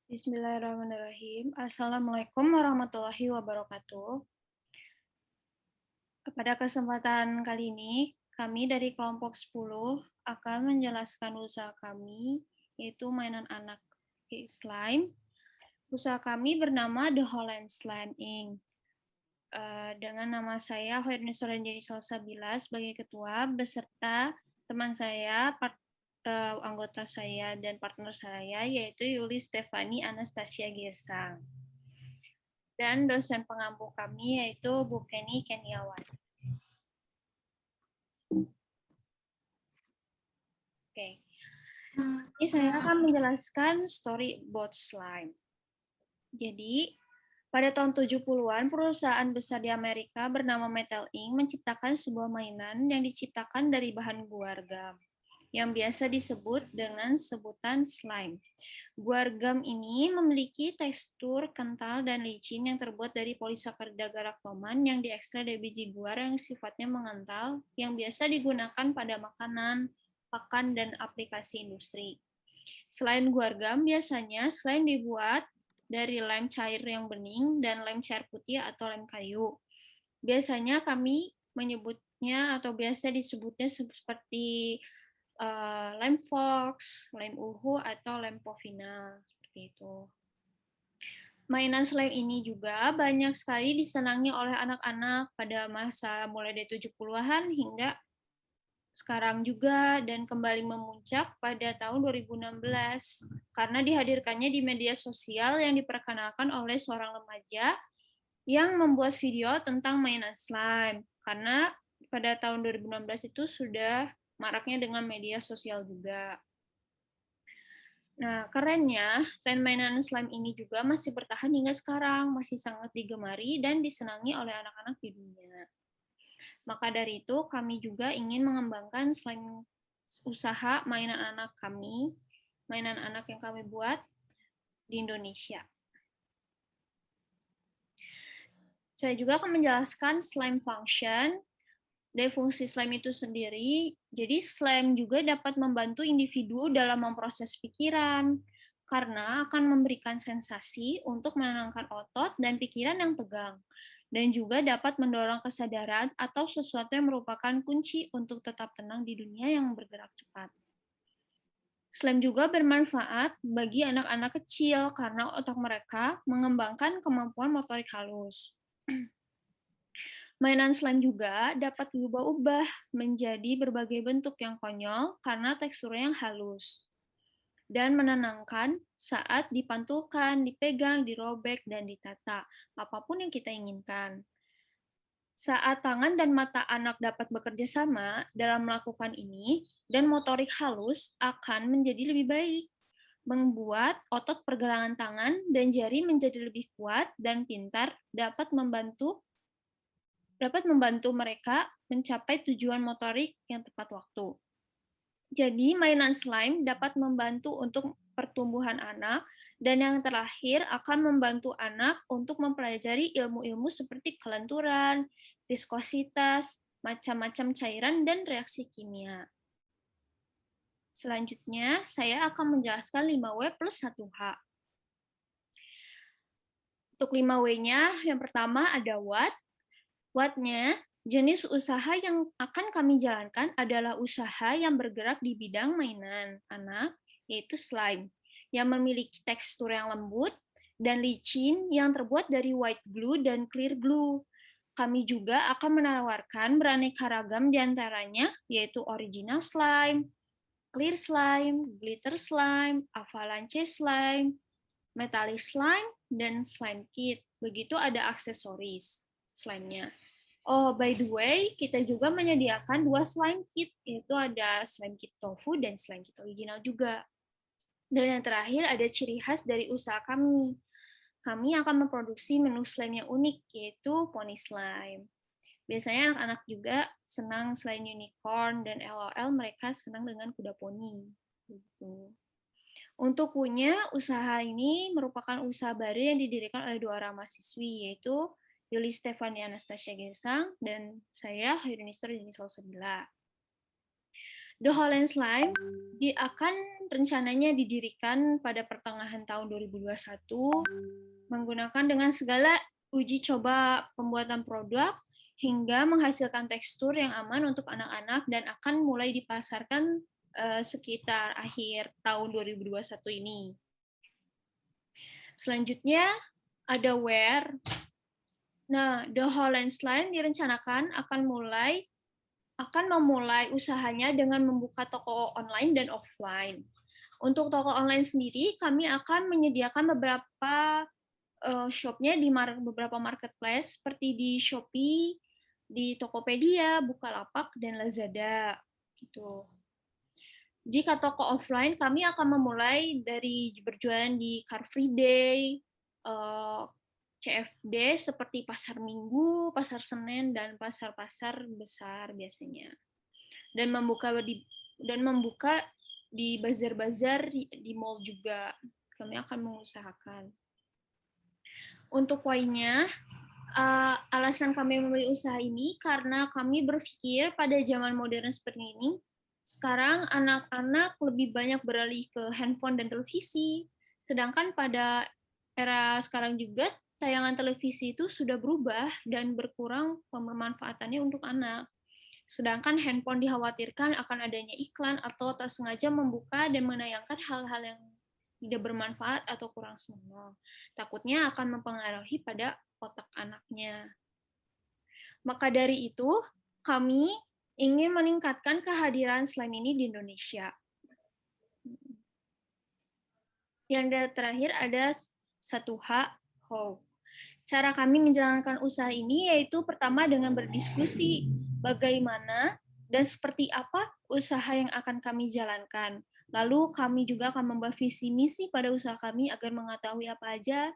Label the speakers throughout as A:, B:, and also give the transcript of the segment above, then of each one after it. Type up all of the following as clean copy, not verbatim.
A: Bismillahirrahmanirrahim. Assalamualaikum warahmatullahi wabarakatuh. Pada kesempatan kali ini, kami dari kelompok 10 akan menjelaskan usaha kami, yaitu mainan anak slime. Usaha kami bernama The Holland Slime Inc. Dengan nama saya Hoirni Soranjani Salsabila sebagai ketua, beserta teman saya, anggota saya, dan partner saya, yaitu Yuli Stefani Anastasia Gesang. Dan dosen pengampu kami yaitu Bu Kenny Keniawan. Oke. Ini saya akan menjelaskan story about slime. Jadi, pada tahun 70-an, perusahaan besar di Amerika bernama Mattel Inc. menciptakan sebuah mainan yang diciptakan dari bahan guargam, yang biasa disebut dengan sebutan slime. Guargam ini memiliki tekstur kental dan licin yang terbuat dari polisakarida galaktoman yang diekstrak dari biji guar yang sifatnya mengental, yang biasa digunakan pada makanan, pakan, dan aplikasi industri. Selain guargam, biasanya slime dibuat dari lem cair yang bening dan lem cair putih atau lem kayu. Biasanya kami menyebutnya atau biasa disebutnya seperti lem fox, lem uhu, atau lem povina, seperti itu. Mainan slime ini juga banyak sekali disenangi oleh anak-anak pada masa mulai dari 70-an hingga sekarang juga, dan kembali memuncak pada tahun 2016 karena dihadirkannya di media sosial yang diperkenalkan oleh seorang remaja yang membuat video tentang mainan slime. Karena pada tahun 2016 itu sudah maraknya dengan media sosial juga. Nah, kerennya, tren mainan slime ini juga masih bertahan hingga sekarang, masih sangat digemari dan disenangi oleh anak-anak di dunia. Maka dari itu, kami juga ingin mengembangkan slime usaha mainan anak kami, mainan anak yang kami buat di Indonesia. Saya juga akan menjelaskan slime function. Dari fungsi slime itu sendiri, jadi slime juga dapat membantu individu dalam memproses pikiran, karena akan memberikan sensasi untuk menenangkan otot dan pikiran yang tegang, dan juga dapat mendorong kesadaran atau sesuatu yang merupakan kunci untuk tetap tenang di dunia yang bergerak cepat. Slime juga bermanfaat bagi anak-anak kecil karena otak mereka mengembangkan kemampuan motorik halus. Mainan slime juga dapat diubah-ubah menjadi berbagai bentuk yang konyol karena teksturnya yang halus dan menenangkan saat dipantulkan, dipegang, dirobek, dan ditata, apapun yang kita inginkan. Saat tangan dan mata anak dapat bekerja sama dalam melakukan ini, dan motorik halus akan menjadi lebih baik, membuat otot pergelangan tangan dan jari menjadi lebih kuat dan pintar, dapat membantu mereka mencapai tujuan motorik yang tepat waktu. Jadi, mainan slime dapat membantu untuk pertumbuhan anak, dan yang terakhir akan membantu anak untuk mempelajari ilmu-ilmu seperti kelenturan, viskositas, macam-macam cairan, dan reaksi kimia. Selanjutnya, saya akan menjelaskan 5W plus 1H. Untuk 5W-nya, yang pertama ada what. What-nya, jenis usaha yang akan kami jalankan adalah usaha yang bergerak di bidang mainan anak, yaitu slime, yang memiliki tekstur yang lembut dan licin yang terbuat dari white glue dan clear glue. Kami juga akan menawarkan beraneka ragam diantaranya, yaitu original slime, clear slime, glitter slime, avalanche slime, metallic slime, dan slime kit. Begitu ada aksesoris slime-nya. Oh, by the way, kita juga menyediakan 2 slime kit, yaitu ada slime kit tofu dan slime kit original juga. Dan yang terakhir ada ciri khas dari usaha kami. Kami akan memproduksi menu slime yang unik, yaitu pony slime. Biasanya anak-anak juga senang selain unicorn dan LOL, mereka senang dengan kuda poni. Gitu. Untuk punya usaha ini merupakan usaha baru yang didirikan oleh 2 orang mahasiswi, yaitu Yuli Stefani Anastasia Gesang dan saya Hairunista Salsabila. The Holland Slime akan rencananya didirikan pada pertengahan tahun 2021 menggunakan dengan segala uji coba pembuatan produk hingga menghasilkan tekstur yang aman untuk anak-anak dan akan mulai dipasarkan sekitar akhir tahun 2021 ini. Selanjutnya ada Wear. Nah, The Holland Slime direncanakan akan memulai usahanya dengan membuka toko online dan offline. Untuk toko online sendiri, kami akan menyediakan beberapa shop-nya di beberapa marketplace seperti di Shopee, di Tokopedia, Bukalapak, dan Lazada. Gitu. Jika toko offline, kami akan memulai dari berjualan di Car Free Day, CFD seperti Pasar Minggu, Pasar Senen, dan pasar-pasar besar biasanya. Dan membuka di bazar-bazar di mall juga. Kami akan mengusahakan. Untuk poinnya, alasan kami memilih usaha ini karena kami berpikir pada zaman modern seperti ini, sekarang anak-anak lebih banyak beralih ke handphone dan televisi, sedangkan pada era sekarang juga tayangan televisi itu sudah berubah dan berkurang pemanfaatannya untuk anak. Sedangkan handphone dikhawatirkan akan adanya iklan atau tak sengaja membuka dan menayangkan hal-hal yang tidak bermanfaat atau kurang senonoh. Takutnya akan mempengaruhi pada otak anaknya. Maka dari itu, kami ingin meningkatkan kehadiran slime ini di Indonesia. Yang terakhir ada 1H Hope. Cara kami menjalankan usaha ini yaitu pertama dengan berdiskusi bagaimana dan seperti apa usaha yang akan kami jalankan. Lalu kami juga akan membuat visi misi pada usaha kami agar mengetahui apa aja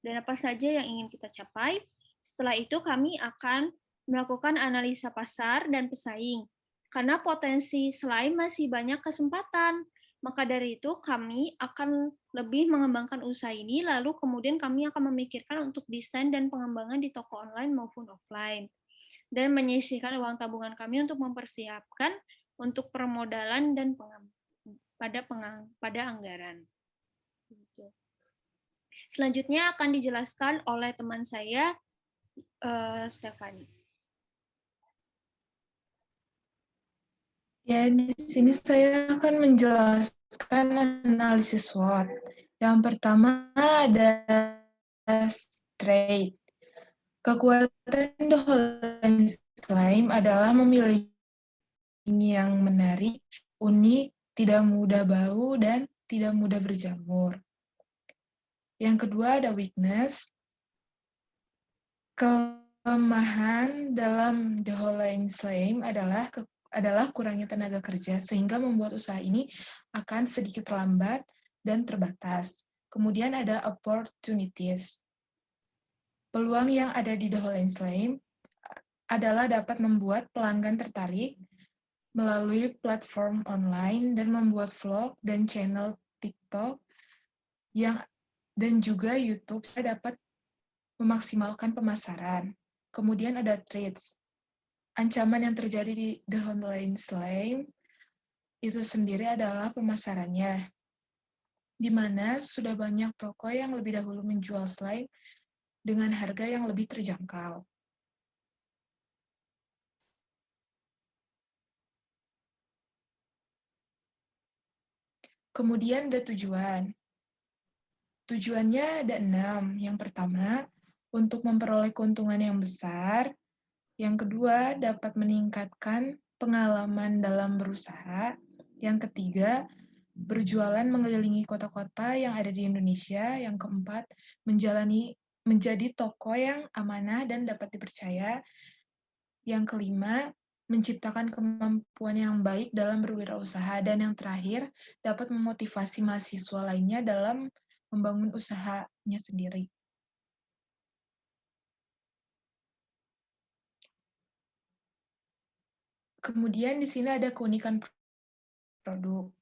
A: dan apa saja yang ingin kita capai. Setelah itu kami akan melakukan analisa pasar dan pesaing. Karena potensi slime masih banyak kesempatan, maka dari itu kami akan lebih mengembangkan usaha ini, lalu kemudian kami akan memikirkan untuk desain dan pengembangan di toko online maupun offline. Dan menyisihkan uang tabungan kami untuk mempersiapkan untuk permodalan dan pada anggaran. Selanjutnya akan dijelaskan oleh teman saya, Stephanie.
B: Ya, di sini saya akan menjelaskan analisis SWOT. Yang pertama ada straight. Kekuatan The Holland Slime adalah memiliki yang menarik, unik, tidak mudah bau, dan tidak mudah berjamur. Yang kedua ada weakness. Kelemahan dalam The Holland Slime adalah kurangnya tenaga kerja, sehingga membuat usaha ini akan sedikit lambat dan terbatas. Kemudian ada opportunities. Peluang yang ada di The Holland Slime adalah dapat membuat pelanggan tertarik melalui platform online dan membuat vlog dan channel TikTok dan juga YouTube dapat memaksimalkan pemasaran. Kemudian ada threats. Ancaman yang terjadi di The Holland Slime itu sendiri adalah pemasarannya, di mana sudah banyak toko yang lebih dahulu menjual slime dengan harga yang lebih terjangkau. Kemudian ada tujuan. Tujuannya ada 6. Yang pertama, untuk memperoleh keuntungan yang besar. Yang kedua, dapat meningkatkan pengalaman dalam berusaha. Yang ketiga, berjualan mengelilingi kota-kota yang ada di Indonesia. Yang keempat, menjadi toko yang amanah dan dapat dipercaya. Yang kelima, menciptakan kemampuan yang baik dalam berwirausaha. Dan yang terakhir, dapat memotivasi mahasiswa lainnya dalam membangun usahanya sendiri. Kemudian di sini ada keunikan produk.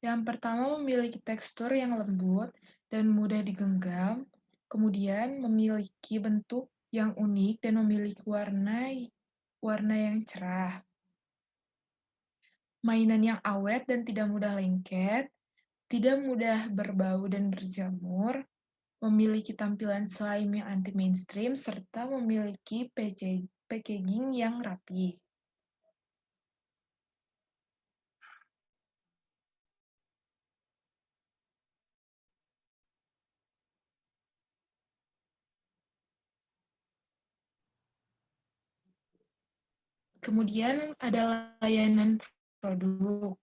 B: Yang pertama, memiliki tekstur yang lembut dan mudah digenggam. Kemudian memiliki bentuk yang unik dan memiliki warna yang cerah. mainan yang awet dan tidak mudah lengket, tidak mudah berbau dan berjamur, memiliki tampilan slime yang anti-mainstream, serta memiliki packaging yang rapi. Kemudian ada layanan produk.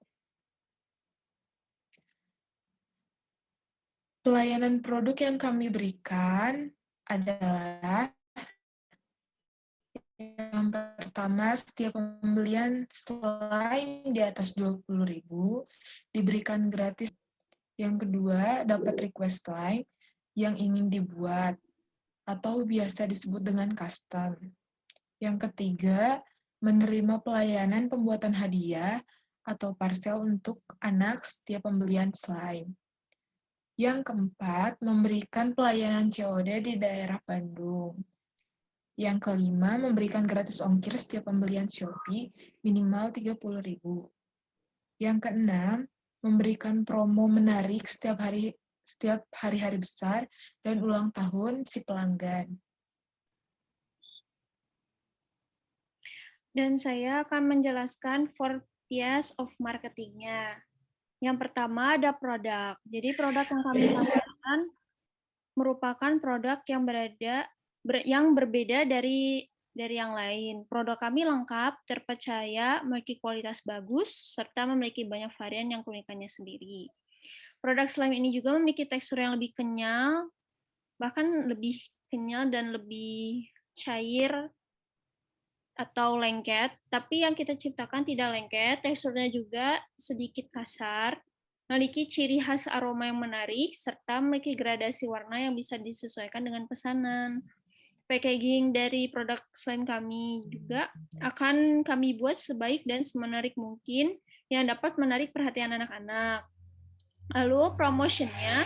B: Pelayanan produk yang kami berikan adalah yang pertama, setiap pembelian slime di atas 20.000 diberikan gratis. Yang kedua, dapat request slime yang ingin dibuat atau biasa disebut dengan custom. Yang ketiga, menerima pelayanan pembuatan hadiah atau parcel untuk anak setiap pembelian slime. Yang keempat, memberikan pelayanan COD di daerah Bandung. Yang kelima, memberikan gratis ongkir setiap pembelian Shopee minimal 30.000. Yang keenam, memberikan promo menarik setiap hari-hari besar dan ulang tahun si pelanggan.
A: Dan saya akan menjelaskan 4 P's of marketingnya. Yang pertama ada produk. Jadi produk yang kami tawarkan merupakan produk yang berbeda dari yang lain. Produk kami lengkap, terpercaya, memiliki kualitas bagus, serta memiliki banyak varian yang keunikannya sendiri. Produk slime ini juga memiliki tekstur yang lebih kenyal, bahkan lebih kenyal dan lebih cair atau lengket, tapi yang kita ciptakan tidak lengket, teksturnya juga sedikit kasar, memiliki ciri khas aroma yang menarik, serta memiliki gradasi warna yang bisa disesuaikan dengan pesanan. Packaging dari produk slime kami juga akan kami buat sebaik dan semenarik mungkin yang dapat menarik perhatian anak-anak. Lalu promotionnya,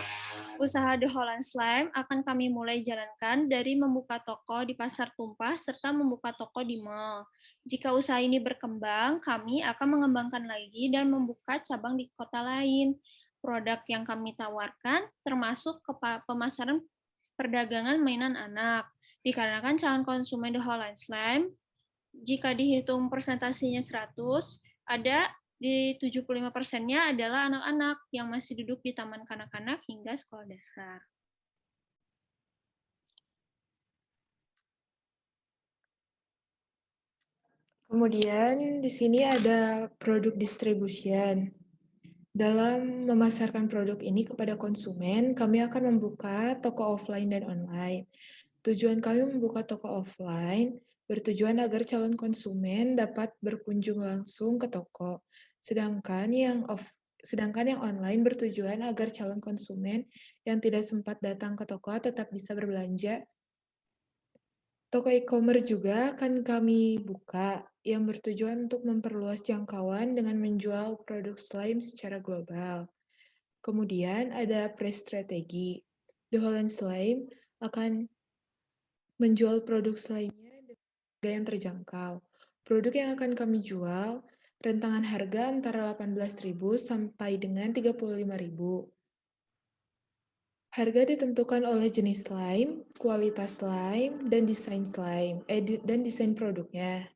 A: usaha The Holland Slime akan kami mulai jalankan dari membuka toko di pasar tumpah serta membuka toko di mall. Jika usaha ini berkembang, kami akan mengembangkan lagi dan membuka cabang di kota lain. Produk yang kami tawarkan termasuk pemasaran perdagangan mainan anak. Dikarenakan calon konsumen The Holland Slime, jika dihitung persentasenya 100, ada di 75%-nya adalah anak-anak yang masih duduk di taman kanak-kanak hingga sekolah dasar.
B: Kemudian di sini ada produk distribution. Dalam memasarkan produk ini kepada konsumen, kami akan membuka toko offline dan online. Tujuan kami membuka toko offline bertujuan agar calon konsumen dapat berkunjung langsung ke toko. Sedangkan yang online bertujuan agar calon konsumen yang tidak sempat datang ke toko tetap bisa berbelanja. Toko e-commerce juga akan kami buka yang bertujuan untuk memperluas jangkauan dengan menjual produk slime secara global. Kemudian ada price strategi. The Holland Slime akan menjual produk slime-nya dengan harga yang terjangkau. Produk yang akan kami jual rentangan harga antara 18.000 sampai dengan 35.000. Harga ditentukan oleh jenis slime, kualitas slime, dan desain produknya.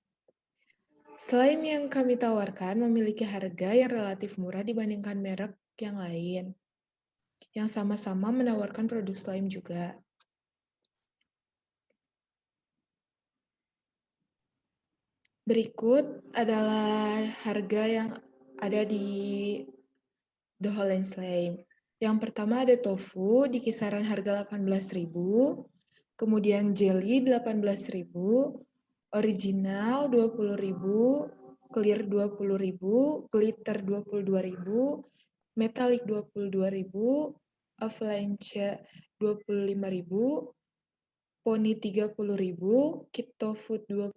B: Slime yang kami tawarkan memiliki harga yang relatif murah dibandingkan merek yang lain, yang sama-sama menawarkan produk slime juga. Berikut adalah harga yang ada di The Holland Slime. Yang pertama ada tofu di kisaran harga 18.000, kemudian jelly 18.000, original 20.000, clear 20.000, glitter 22.000, metallic 22.000, avalanche 25.000, pony 30.000, kit tofu 20.000,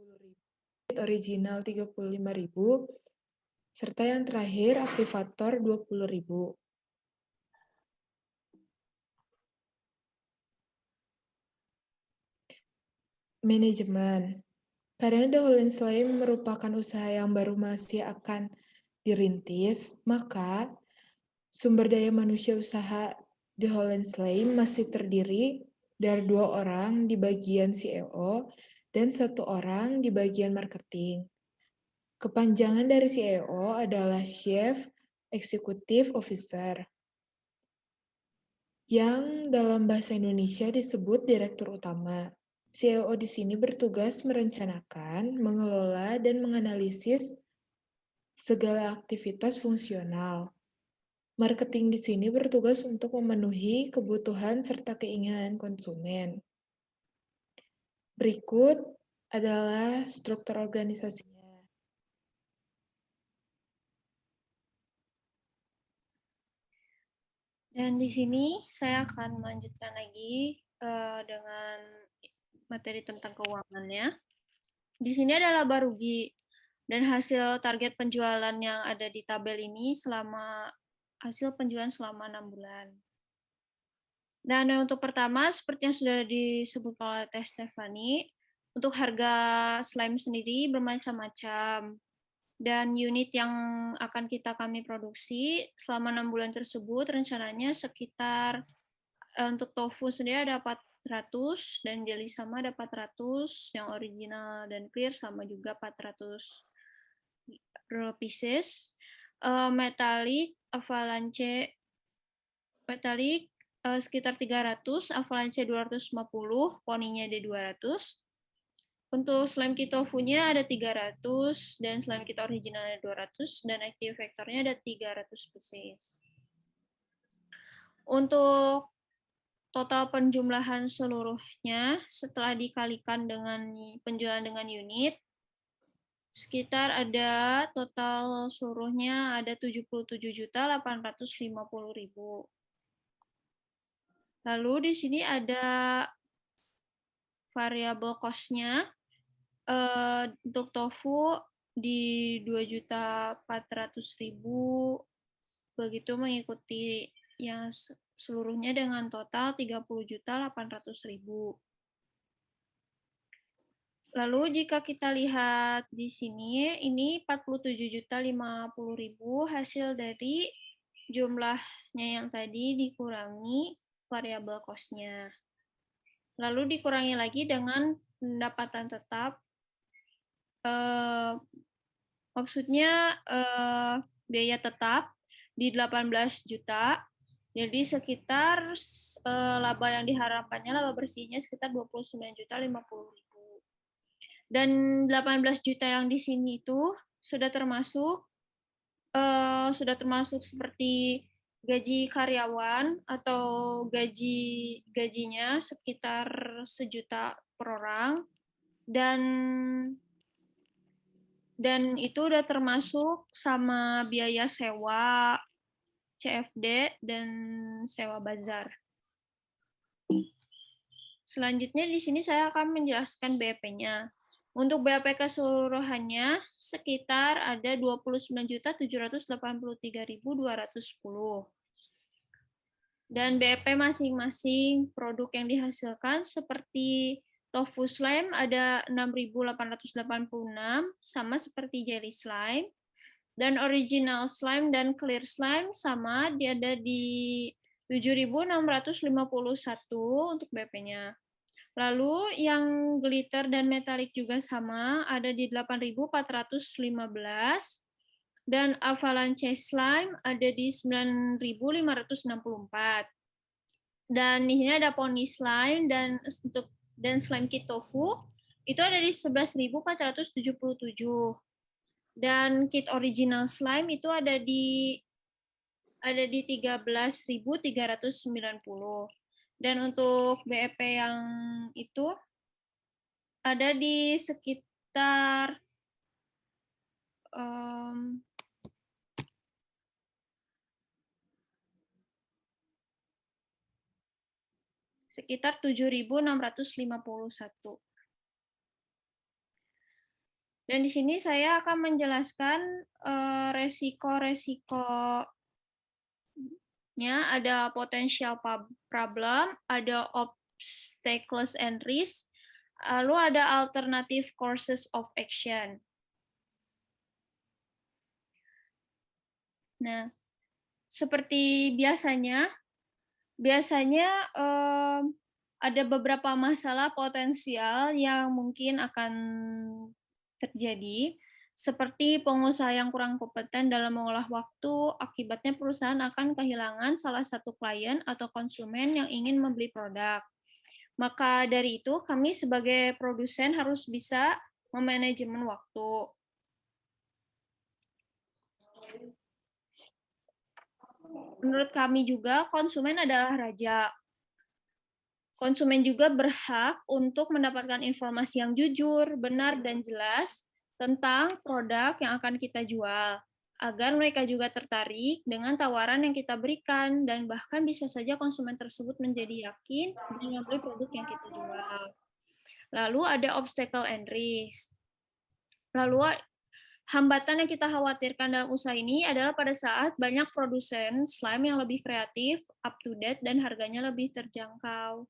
B: kit original 35.000, serta yang terakhir aktivator 20.000. Manajemen. Karena The Holland Slime merupakan usaha yang baru masih akan dirintis, maka sumber daya manusia usaha The Holland Slime masih terdiri dari 2 orang di bagian CEO dan 1 orang di bagian marketing. Kepanjangan dari CEO adalah Chief Executive Officer, yang dalam bahasa Indonesia disebut Direktur Utama. CEO di sini bertugas merencanakan, mengelola, dan menganalisis segala aktivitas fungsional. Marketing di sini bertugas untuk memenuhi kebutuhan serta keinginan konsumen. Berikut adalah struktur organisasinya.
A: Dan di sini saya akan melanjutkan lagi dengan materi tentang keuangannya. Di sini ada laba rugi dan hasil target penjualan yang ada di tabel ini selama hasil penjualan selama 6 bulan. Dan untuk pertama, seperti yang sudah disebutkan oleh Teh Stefani, untuk harga slime sendiri bermacam-macam. Dan unit yang akan kami produksi selama 6 bulan tersebut rencananya sekitar untuk tofu sendiri ada 400 dan jelly sama ada 400, yang original dan clear sama juga 400 pieces. Metalik avalanche metalik sekitar 300, avalanche 250, poninya ada 200. Untuk slime kit tofunya ada 300 dan slime kit original ada 200 dan active vectornya ada 300 pieces. Untuk total penjumlahan seluruhnya setelah dikalikan dengan penjualan dengan unit sekitar ada total seluruhnya ada 77.850.000. Lalu di sini ada variabel cost-nya. Untuk tofu di 2.400.000, begitu mengikuti yang seluruhnya dengan total 30.800.000. Lalu jika kita lihat di sini, ini 47.050.000 hasil dari jumlahnya yang tadi dikurangi variabel cost-nya. Lalu dikurangi lagi dengan pendapatan tetap. Maksudnya biaya tetap di 18 juta. Jadi sekitar laba yang diharapkannya, laba bersihnya sekitar 29.050.000. Dan 18 juta yang di sini itu sudah termasuk seperti gaji karyawan atau gajinya sekitar 1 juta per orang, dan itu udah termasuk sama biaya sewa, CFD, dan sewa bazar. Selanjutnya di sini saya akan menjelaskan BAP-nya. Untuk BAP keseluruhannya sekitar ada 29.783.210. Dan BAP masing-masing produk yang dihasilkan seperti tofu slime ada 6.886, sama seperti jelly slime. Dan original slime dan clear slime sama, dia ada di 7.651 untuk BP-nya. Lalu yang glitter dan metalik juga sama, ada di 8.415. Dan avalanche slime ada di 9.564. Dan di sini ada pony slime dan slime kit tofu itu ada di 11.477. Dan kit original slime itu ada di 13.390. Dan untuk BEP yang itu ada di sekitar sekitar 7.651. Dan di sini saya akan menjelaskan resiko-resikonya. Ada potential problem, ada obstacles and risk, lalu ada alternative courses of action. Nah, seperti biasanya ada beberapa masalah potensial yang mungkin akan terjadi, seperti pengusaha yang kurang kompeten dalam mengolah waktu, akibatnya perusahaan akan kehilangan salah satu klien atau konsumen yang ingin membeli produk. Maka dari itu, kami sebagai produsen harus bisa memanajemen waktu. Menurut kami juga, konsumen adalah raja. Konsumen juga berhak untuk mendapatkan informasi yang jujur, benar, dan jelas tentang produk yang akan kita jual, agar mereka juga tertarik dengan tawaran yang kita berikan, dan bahkan bisa saja konsumen tersebut menjadi yakin dengan membeli produk yang kita jual. Lalu ada obstacle and risk. Lalu hambatan yang kita khawatirkan dalam usaha ini adalah pada saat banyak produsen slime yang lebih kreatif, up to date, dan harganya lebih terjangkau,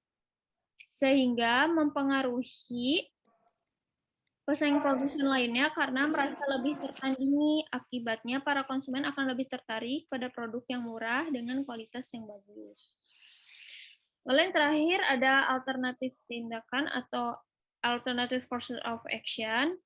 A: sehingga mempengaruhi pesaing produsen lainnya karena merasa lebih tertandingi. Akibatnya, para konsumen akan lebih tertarik pada produk yang murah dengan kualitas yang bagus. Lalu yang terakhir ada alternatif tindakan atau alternative course of action.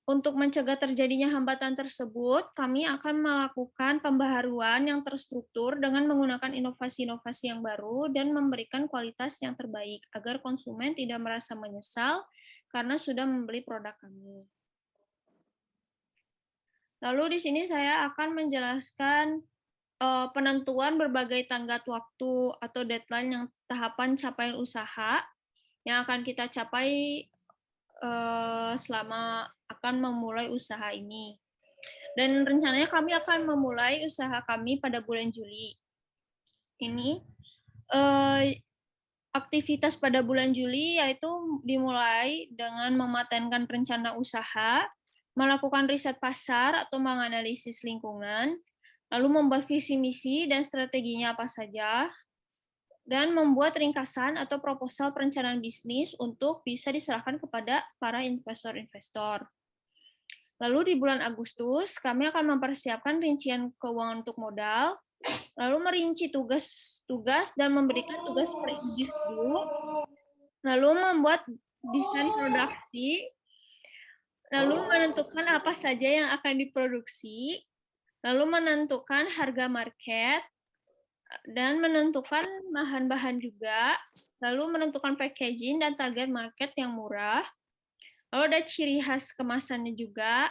A: Untuk mencegah terjadinya hambatan tersebut, kami akan melakukan pembaharuan yang terstruktur dengan menggunakan inovasi-inovasi yang baru dan memberikan kualitas yang terbaik agar konsumen tidak merasa menyesal karena sudah membeli produk kami. Lalu di sini saya akan menjelaskan penentuan berbagai tenggat waktu atau deadline yang tahapan capaian usaha yang akan kita capai selama akan memulai usaha ini. Dan rencananya kami akan memulai usaha kami pada bulan Juli. Ini aktivitas pada bulan Juli yaitu dimulai dengan mematenkan rencana usaha, melakukan riset pasar atau menganalisis lingkungan, lalu membuat visi misi dan strateginya apa saja, dan membuat ringkasan atau proposal perencanaan bisnis untuk bisa diserahkan kepada para investor-investor. Lalu di bulan Agustus, kami akan mempersiapkan rincian keuangan untuk modal, lalu merinci tugas-tugas dan memberikan tugas per individu, lalu membuat desain produksi, lalu menentukan apa saja yang akan diproduksi, lalu menentukan harga market, dan menentukan bahan-bahan juga, lalu menentukan packaging dan target market yang murah, lalu ada ciri khas kemasannya juga,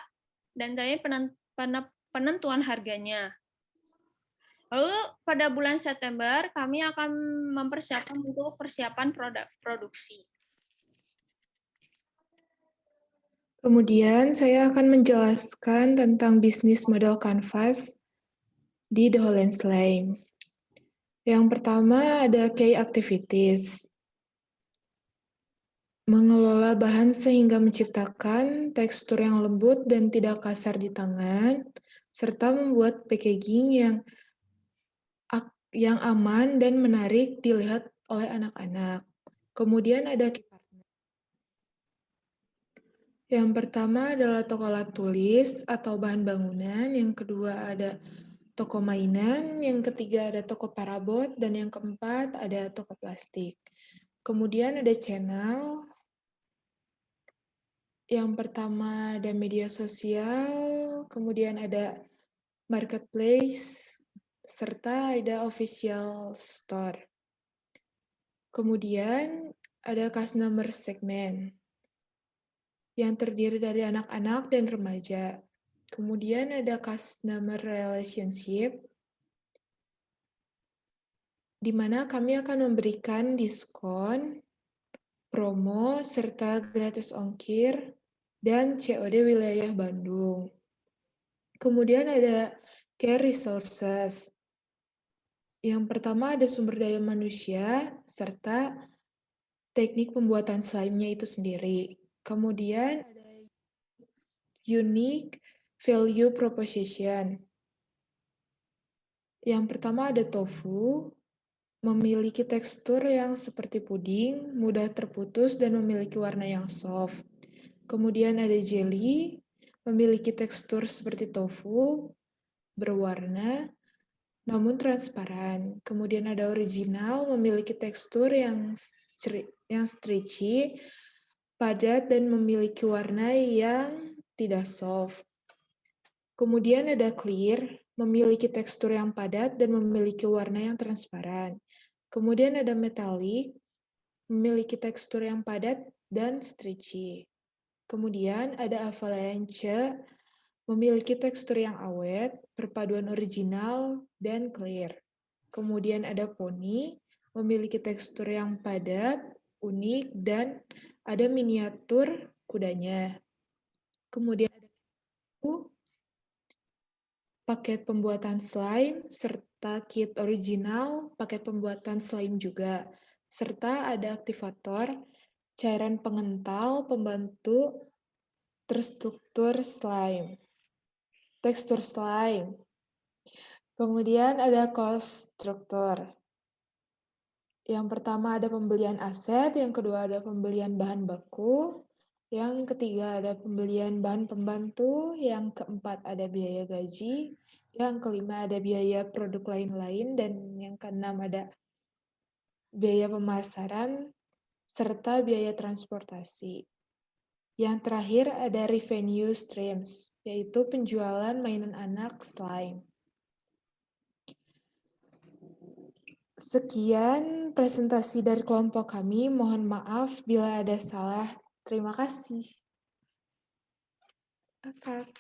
A: dan tadi penentuan harganya. Lalu pada bulan September kami akan mempersiapkan untuk persiapan produksi.
B: Kemudian saya akan menjelaskan tentang bisnis model Canvas di The Holland Slime. Yang pertama ada key activities. Mengelola bahan sehingga menciptakan tekstur yang lembut dan tidak kasar di tangan, serta membuat packaging yang aman dan menarik dilihat oleh anak-anak. Kemudian ada key partner. Yang pertama adalah toko alat tulis atau bahan bangunan, yang kedua ada toko mainan, yang ketiga ada toko parabot, dan yang keempat ada toko plastik. Kemudian ada channel. Yang pertama ada media sosial, kemudian ada marketplace, serta ada official store. Kemudian ada customer segment yang terdiri dari anak-anak dan remaja. Kemudian ada customer relationship, di mana kami akan memberikan diskon, promo, serta gratis ongkir, dan COD wilayah Bandung. Kemudian ada care resources. Yang pertama ada sumber daya manusia, serta teknik pembuatan slime-nya itu sendiri. Kemudian ada unique value proposition. Yang pertama ada tofu, memiliki tekstur yang seperti puding, mudah terputus, dan memiliki warna yang soft. Kemudian ada jelly, memiliki tekstur seperti tofu, berwarna, namun transparan. Kemudian ada original, memiliki tekstur yang stretchy, padat, dan memiliki warna yang tidak soft. Kemudian ada clear, memiliki tekstur yang padat dan memiliki warna yang transparan. Kemudian ada metallic, memiliki tekstur yang padat dan stretchy. Kemudian ada avalanche, memiliki tekstur yang awet, perpaduan original, dan clear. Kemudian ada pony, memiliki tekstur yang padat, unik, dan ada miniatur kudanya. Kemudian ada paket pembuatan slime, serta kit original, paket pembuatan slime juga. Serta ada aktivator, cairan pengental, pembantu, terstruktur slime. Tekstur slime. Kemudian ada cost struktur. Yang pertama ada pembelian aset, yang kedua ada pembelian bahan baku, yang ketiga ada pembelian bahan pembantu, yang keempat ada biaya gaji, yang kelima ada biaya produk lain-lain, dan yang keenam ada biaya pemasaran, serta biaya transportasi. Yang terakhir ada revenue streams, yaitu penjualan mainan anak slime. Sekian presentasi dari kelompok kami. Mohon maaf bila ada salah. Terima kasih. Akak.